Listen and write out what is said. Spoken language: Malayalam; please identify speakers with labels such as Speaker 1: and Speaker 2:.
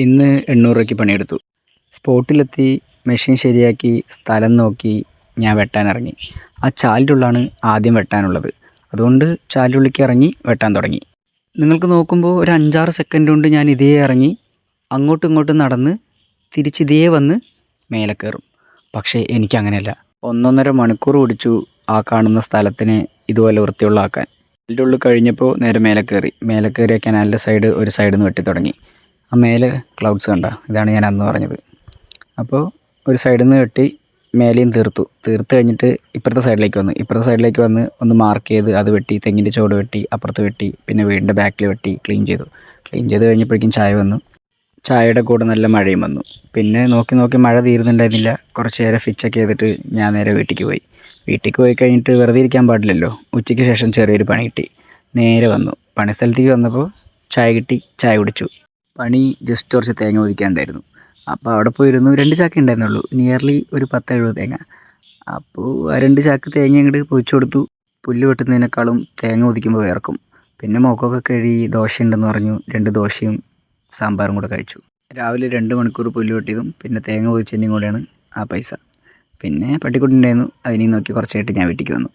Speaker 1: ഇന്ന് 800 രൂപയ്ക്ക് പണിയെടുത്തു. സ്പോട്ടിലെത്തി മെഷീൻ ശരിയാക്കി സ്ഥലം നോക്കി ഞാൻ വെട്ടാനിറങ്ങി. ആ ചാലിൻ്റെ ഉള്ളിലാണ് ആദ്യം വെട്ടാനുള്ളത്. അതുകൊണ്ട് ചാലിൻ്റെ ഉള്ളിലേക്ക് ഇറങ്ങി വെട്ടാൻ തുടങ്ങി. നിങ്ങൾക്ക് നോക്കുമ്പോൾ ഒരു 5-6 സെക്കൻഡ് കൊണ്ട് ഞാൻ ഇതേ ഇറങ്ങി അങ്ങോട്ടും ഇങ്ങോട്ടും നടന്ന് തിരിച്ചിതേ വന്ന് മേലെ കയറും. പക്ഷേ എനിക്കങ്ങനെയല്ല. 1.5 മണിക്കൂർ പിടിച്ചു ആ കാണുന്ന സ്ഥലത്തിന് ഇതുപോലെ വൃത്തിയുള്ളതാക്കാൻ. അതിൻ്റെ ഉള്ളിൽ കഴിഞ്ഞപ്പോൾ നേരെ മേലെ കയറി. മേലെ കയറിയ കനാലിൻ്റെ സൈഡ് ഒരു സൈഡിൽ നിന്ന് വെട്ടി തുടങ്ങി. ആ മേലെ ക്ലൗഡ്സ് കണ്ട, ഇതാണ് ഞാൻ അന്ന് പറഞ്ഞത്. അപ്പോൾ ഒരു സൈഡിൽ നിന്ന് വെട്ടി മേലെയും തീർത്ത് കഴിഞ്ഞിട്ട് ഇപ്പുറത്തെ സൈഡിലേക്ക് വന്ന് ഒന്ന് മാർക്ക് ചെയ്ത് അത് വെട്ടി, തെങ്ങിൻ്റെ ചുവട് വെട്ടി, അപ്പുറത്ത് വെട്ടി, പിന്നെ വീടിൻ്റെ ബാക്കിൽ വെട്ടി ക്ലീൻ ചെയ്ത് കഴിഞ്ഞപ്പോഴേക്കും ചായ വന്നു. ചായയുടെ കൂടെ നല്ല മഴയും വന്നു. പിന്നെ നോക്കി മഴ തീരുന്നുണ്ടായിരുന്നില്ല. കുറച്ച് നേരം ഫിച്ചൊക്കെ ചെയ്തിട്ട് ഞാൻ നേരെ വീട്ടിലേക്ക് പോയി കഴിഞ്ഞിട്ട് വെറുതെ ഇരിക്കാൻ പാടില്ലല്ലോ. ഉച്ചയ്ക്ക് ശേഷം ചെറിയൊരു പണി കിട്ടി. നേരെ വന്നു പണിസ്ഥലത്തേക്ക് വന്നപ്പോൾ ചായ കിട്ടി, ചായ കുടിച്ചു. പണി ജസ്റ്റ് കുറച്ച് തേങ്ങ ഒതിക്കാനുണ്ടായിരുന്നു. അപ്പോൾ അവിടെ പോയിരുന്നു. 2 ചാക്ക് ഉണ്ടായിരുന്നുള്ളൂ, നിയർലി ഒരു 10-70 തേങ്ങ. അപ്പോൾ ആ 2 ചാക്ക് തേങ്ങ അങ്ങോട്ട് പൊതിച്ചു കൊടുത്തു. പുല്ല് വെട്ടുന്നതിനേക്കാളും തേങ്ങ ഒതിക്കുമ്പോൾ വേർക്കും. പിന്നെ മുഖമൊക്കെ കഴുകി ദോശ ഉണ്ടെന്ന് പറഞ്ഞു. 2 ദോശയും സാമ്പാറും കൂടെ കഴിച്ചു. രാവിലെ 2 മണിക്കൂർ പുല്ല് വെട്ടിയതും പിന്നെ തേങ്ങ പൊതിച്ചതിൻ്റെയും കൂടെയാണ് ആ പൈസ. പിന്നെ പട്ടിക്കുട്ടി ഉണ്ടായിരുന്നു, അതിനെയും നോക്കി കുറച്ചായിട്ട് ഞാൻ വീട്ടിലേക്ക് വന്നു.